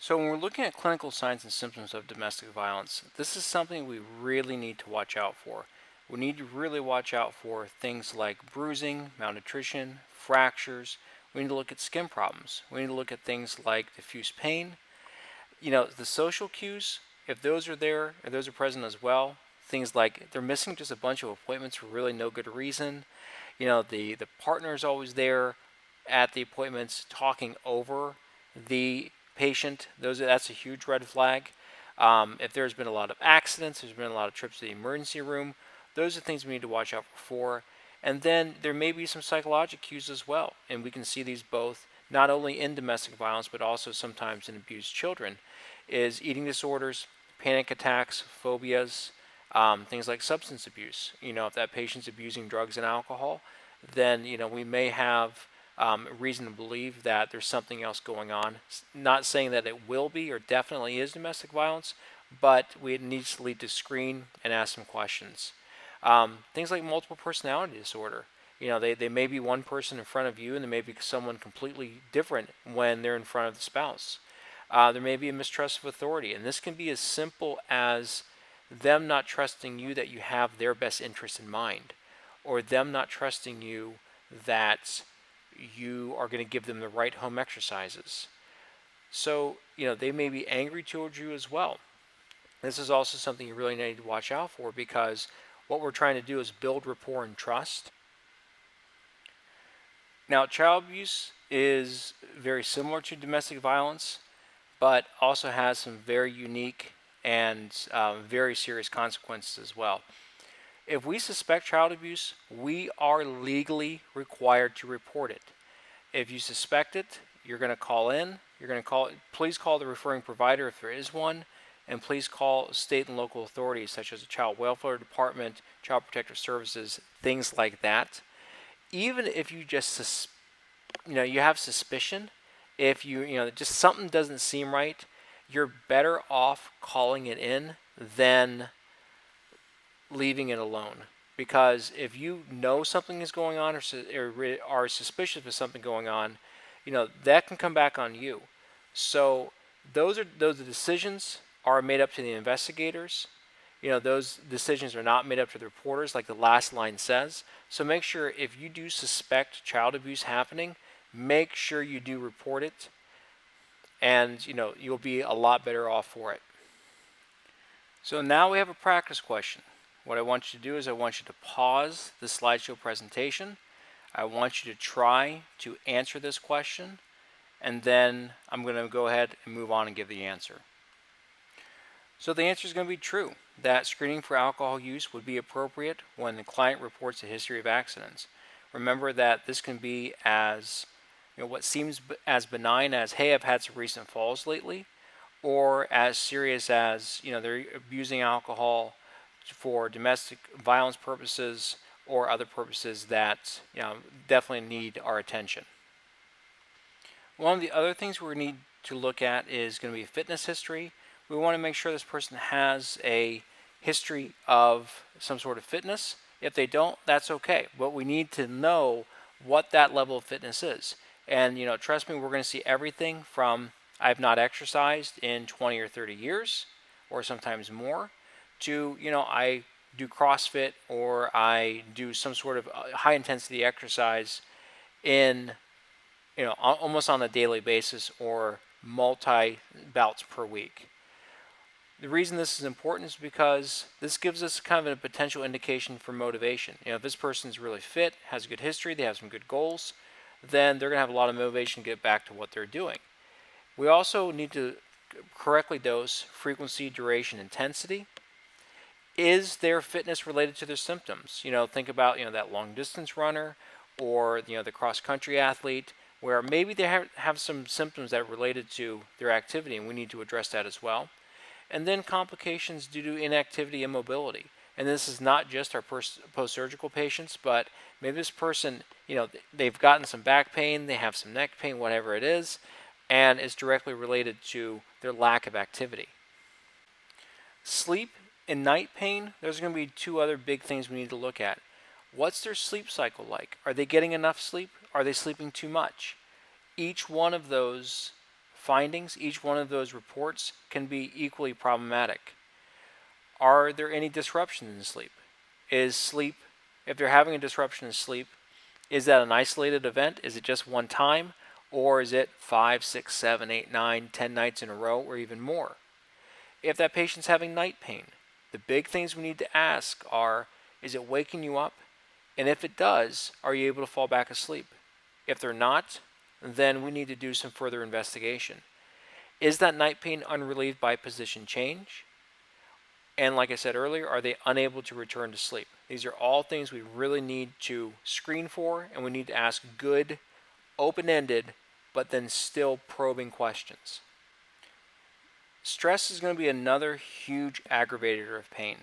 So when we're looking at clinical signs and symptoms of domestic violence, this is something we really need to watch out for. We need to really watch out for things like bruising, malnutrition, fractures. We need to look at skin problems. We need to look at things like diffuse pain. The social cues, if those are there, if those are present as well, things like they're missing just a bunch of appointments for really no good reason. The partner is always there at the appointments talking over the patient. That's a huge red flag. If there's been a lot of accidents, there's been a lot of trips to the emergency room, those are things we need to watch out for. And then there may be some psychological cues as well, and we can see these both not only in domestic violence but also sometimes in abused children, is eating disorders, panic attacks, phobias, things like substance abuse. If that patient's abusing drugs and alcohol, then we may have reason to believe that there's something else going on. Not saying that it will be or definitely is domestic violence, but we need to lead to screen and ask some questions. Things like multiple personality disorder. They may be one person in front of you, and there may be someone completely different when they're in front of the spouse. There may be a mistrust of authority, and this can be as simple as them not trusting you that you have their best interest in mind, or them not trusting you that you are going to give them the right home exercises. So, they may be angry towards you as well. This is also something you really need to watch out for, because what we're trying to do is build rapport and trust. Now, child abuse is very similar to domestic violence, but also has some very unique and very serious consequences as well. If we suspect child abuse, we are legally required to report it. If you suspect it, you're going to call in. Please call the referring provider if there is one, and please call state and local authorities such as the Child Welfare Department, Child Protective Services, things like that. Even if you just you have suspicion, if just something doesn't seem right, you're better off calling it in than leaving it alone. Because if you know something is going on, or are suspicious of something going on, that can come back on you. So those decisions are made up to the investigators. Those decisions are not made up to the reporters, like the last line says. So make sure, if you do suspect child abuse happening, make sure you do report it, and you'll be a lot better off for it. So now we have a practice question. What I want you to do is I want you to pause the slideshow presentation. I want you to try to answer this question, and then I'm going to go ahead and move on and give the answer. So the answer is going to be true, that screening for alcohol use would be appropriate when the client reports a history of accidents. Remember that this can be as what seems as benign as, hey, I've had some recent falls lately, or as serious as they're abusing alcohol for domestic violence purposes or other purposes that definitely need our attention. One of the other things we need to look at is going to be fitness history. We want to make sure this person has a history of some sort of fitness. If they don't, that's okay. But we need to know what that level of fitness is. And trust me, we're going to see everything from I've not exercised in 20 or 30 years, or sometimes more, to I do CrossFit, or I do some sort of high intensity exercise in almost on a daily basis, or multi bouts per week. The reason this is important is because this gives us kind of a potential indication for motivation. If this person's really fit, has a good history, they have some good goals, then they're going to have a lot of motivation to get back to what they're doing. We also need to correctly dose frequency, duration, intensity. Is their fitness related to their symptoms? Think about that long distance runner, or the cross country athlete, where maybe they have some symptoms that are related to their activity, and we need to address that as well. And then complications due to inactivity and mobility. And this is not just our post-surgical patients, but maybe this person, they've gotten some back pain, they have some neck pain, whatever it is, and it's directly related to their lack of activity. Sleep and night pain, there's going to be two other big things we need to look at. What's their sleep cycle like? Are they getting enough sleep? Are they sleeping too much? Each one of those findings, each one of those reports can be equally problematic. Are there any disruptions in sleep? Is sleep, if they're having a disruption in sleep, is that an isolated event? Is it just one time? Or is it 5, 6, 7, 8, 9, 10 nights in a row, or even more? If that patient's having night pain, the big things we need to ask are, is it waking you up? And if it does, are you able to fall back asleep? If they're not, then we need to do some further investigation. Is that night pain unrelieved by position change? And like I said earlier, are they unable to return to sleep? These are all things we really need to screen for, and we need to ask good, open-ended, but then still probing questions. Stress is going to be another huge aggravator of pain.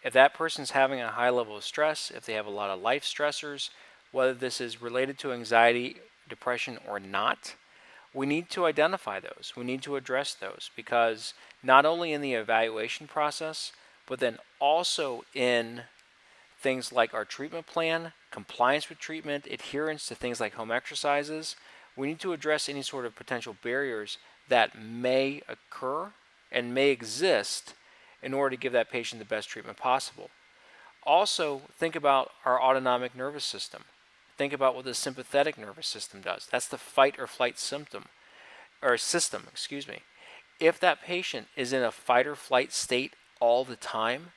If that person's having a high level of stress, if they have a lot of life stressors, whether this is related to anxiety, depression, or not, we need to identify those. We need to address those, because not only in the evaluation process, but then also in things like our treatment plan, compliance with treatment, adherence to things like home exercises, we need to address any sort of potential barriers that may occur and may exist in order to give that patient the best treatment possible. Also, think about our autonomic nervous system. Think about what the sympathetic nervous system does. That's the fight or flight system. If that patient is in a fight or flight state all the time,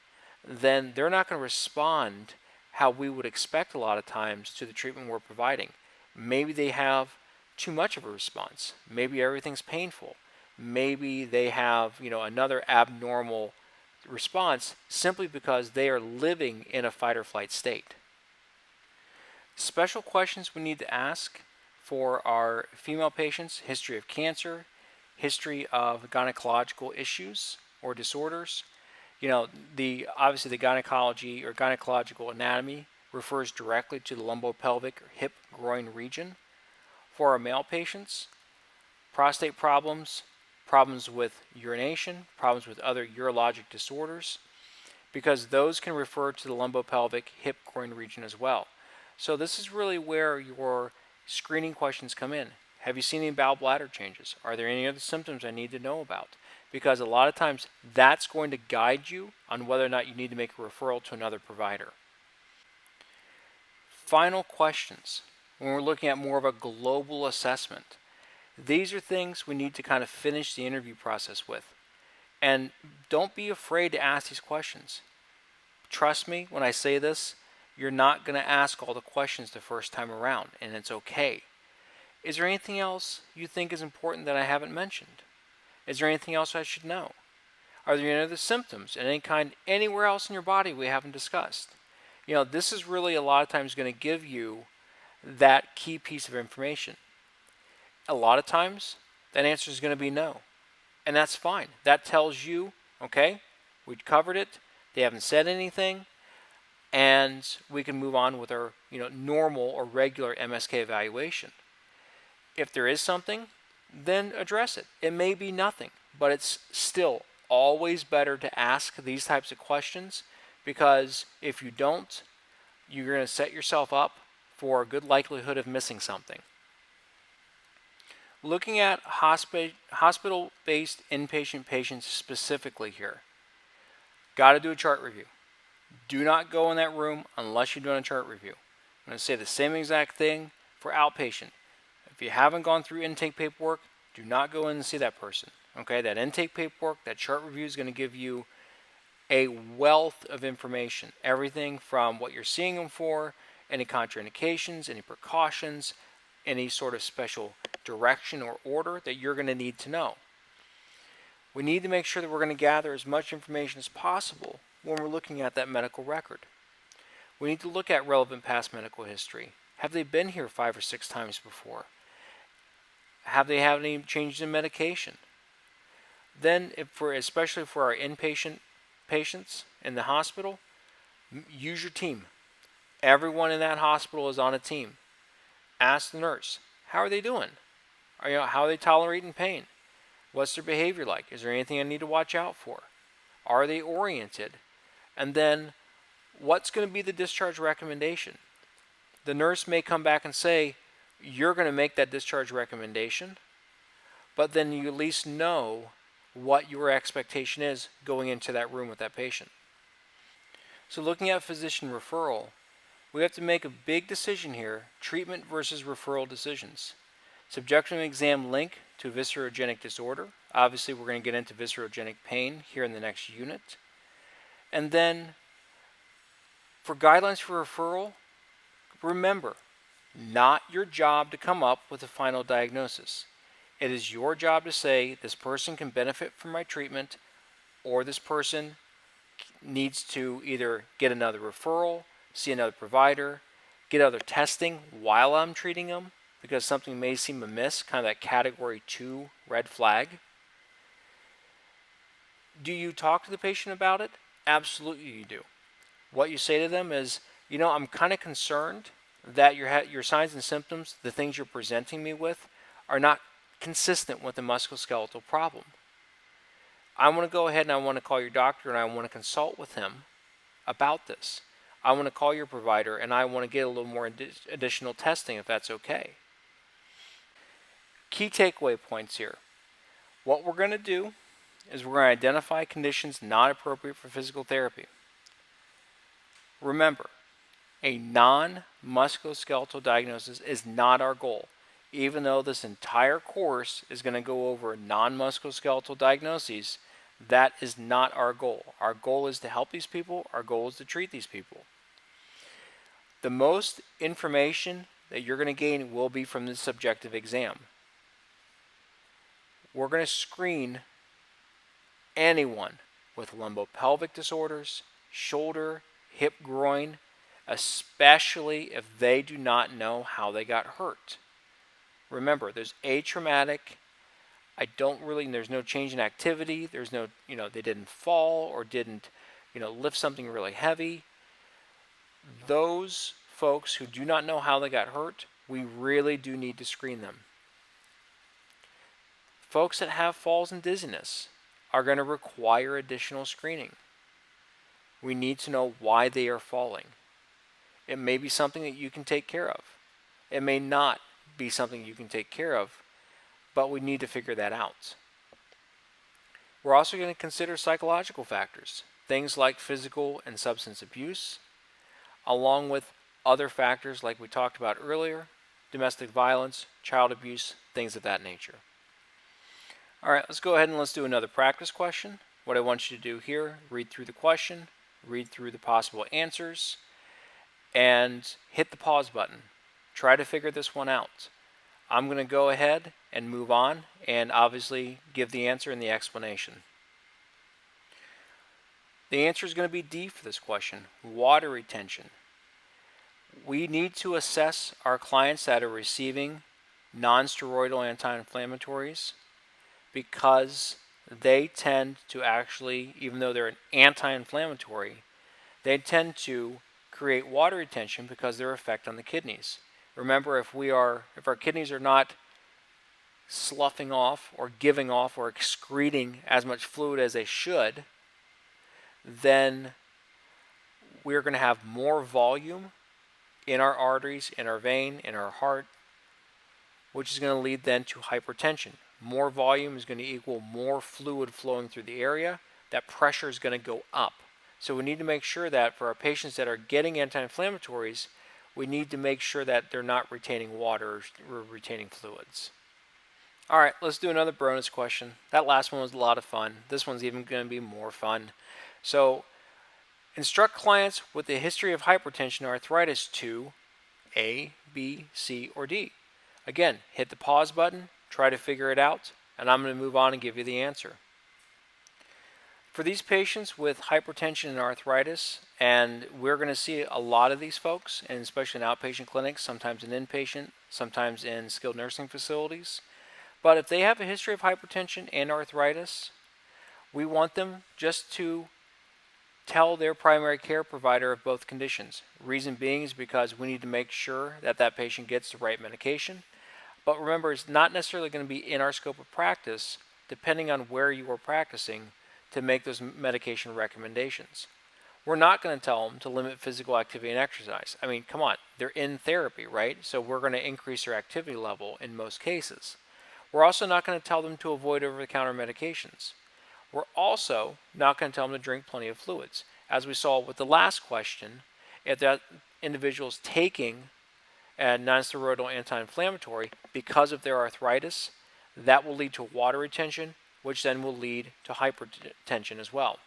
then they're not going to respond how we would expect a lot of times to the treatment we're providing. Maybe they have too much of a response. Maybe everything's painful. Maybe they have, another abnormal response simply because they are living in a fight or flight state. Special questions we need to ask for our female patients: history of cancer, history of gynecological issues or disorders. Obviously the gynecology or gynecological anatomy refers directly to the lumbopelvic or hip groin region. For our male patients, prostate problems, problems with urination, problems with other urologic disorders, because those can refer to the lumbopelvic hip groin region as well. So this is really where your screening questions come in. Have you seen any bowel bladder changes? Are there any other symptoms I need to know about? Because a lot of times that's going to guide you on whether or not you need to make a referral to another provider. Final questions when we're looking at more of a global assessment. These are things we need to kind of finish the interview process with. And don't be afraid to ask these questions. Trust me when I say this, you're not going to ask all the questions the first time around, and it's okay. Is there anything else you think is important that I haven't mentioned? Is there anything else I should know? Are there any other symptoms in any kind anywhere else in your body we haven't discussed? This is really a lot of times going to give you that key piece of information. A lot of times, that answer is going to be no. And that's fine. That tells you, okay, we covered it, they haven't said anything, and we can move on with our normal or regular MSK evaluation. If there is something, then address it. It may be nothing, but it's still always better to ask these types of questions, because if you don't, you're going to set yourself up for a good likelihood of missing something. Looking at hospital-based inpatient patients specifically here, got to do a chart review. Do not go in that room unless you're doing a chart review. I'm going to say the same exact thing for outpatient. If you haven't gone through intake paperwork, do not go in and see that person. Okay, that intake paperwork, that chart review is going to give you a wealth of information. Everything from what you're seeing them for, any contraindications, any precautions, any sort of special direction or order that you're going to need to know. We need to make sure that we're going to gather as much information as possible when we're looking at that medical record. We need to look at relevant past medical history. Have they been here 5 or 6 times before? Have they had any changes in medication? Then, especially for our inpatient patients in the hospital, use your team. Everyone in that hospital is on a team. Ask the nurse, how are they doing? How are they tolerating pain? What's their behavior like? Is there anything I need to watch out for? Are they oriented? And then, what's going to be the discharge recommendation? The nurse may come back and say, you're going to make that discharge recommendation, but then you at least know what your expectation is going into that room with that patient. So looking at physician referral, we have to make a big decision here, treatment versus referral decisions. Subjective exam link to viscerogenic disorder. Obviously, we're going to get into viscerogenic pain here in the next unit. And then for guidelines for referral, remember, not your job to come up with a final diagnosis. It is your job to say this person can benefit from my treatment, or this person needs to either get another referral, see another provider, get other testing while I'm treating them because something may seem amiss, kind of that category 2 red flag. Do you talk to the patient about it? Absolutely you do. What you say to them is, I'm kind of concerned that your signs and symptoms, the things you're presenting me with, are not consistent with the musculoskeletal problem. I want to go ahead and I want to call your doctor and I want to consult with him about this. I want to call your provider and I want to get a little more additional testing if that's okay. Key takeaway points here. What we're going to do is we're going to identify conditions not appropriate for physical therapy. Remember, a non-musculoskeletal diagnosis is not our goal. Even though this entire course is going to go over non-musculoskeletal diagnoses, that is not our goal. Our goal is to help these people. Our goal is to treat these people. The most information that you're going to gain will be from this subjective exam. We're going to screen anyone with lumbopelvic disorders, shoulder, hip, groin, especially if they do not know how they got hurt. Remember, there's atraumatic, there's no change in activity, there's no, they didn't fall or didn't, lift something really heavy. Those folks who do not know how they got hurt, we really do need to screen them. Folks that have falls and dizziness are going to require additional screening. We need to know why they are falling. It may be something that you can take care of. It may not be something you can take care of, but we need to figure that out. We're also going to consider psychological factors, things like physical and substance abuse, along with other factors like we talked about earlier, domestic violence, child abuse, things of that nature. All right, let's go ahead and let's do another practice question. What I want you to do here, read through the question, read through the possible answers, and hit the pause button. Try to figure this one out. I'm going to go ahead and move on and obviously give the answer and the explanation. The answer is going to be D for this question, water retention. We need to assess our clients that are receiving non-steroidal anti-inflammatories because they tend to actually, even though they're an anti-inflammatory, they tend to create water retention because of their effect on the kidneys. Remember, if our kidneys are not sloughing off or giving off or excreting as much fluid as they should, then we're going to have more volume in our arteries, in our vein, in our heart, which is going to lead then to hypertension. More volume is going to equal more fluid flowing through the area. That pressure is going to go up. So we need to make sure that for our patients that are getting anti-inflammatories, we need to make sure that they're not retaining water or retaining fluids. All right, let's do another bonus question. That last one was a lot of fun. This one's even going to be more fun. So, instruct clients with a history of hypertension or arthritis to A, B, C, or D. Again, hit the pause button, try to figure it out, and I'm going to move on and give you the answer. For these patients with hypertension and arthritis, and we're going to see a lot of these folks, and especially in outpatient clinics, sometimes in inpatient, sometimes in skilled nursing facilities. But if they have a history of hypertension and arthritis, we want them just to tell their primary care provider of both conditions. Reason being is because we need to make sure that that patient gets the right medication. But remember, it's not necessarily going to be in our scope of practice, depending on where you are practicing, to make those medication recommendations. We're not going to tell them to limit physical activity and exercise. I mean, come on, they're in therapy, right? So we're going to increase their activity level in most cases. We're also not going to tell them to avoid over-the-counter medications. We're also not going to tell them to drink plenty of fluids. As we saw with the last question, if that individual is taking a nonsteroidal anti-inflammatory because of their arthritis, that will lead to water retention, which then will lead to hypertension as well.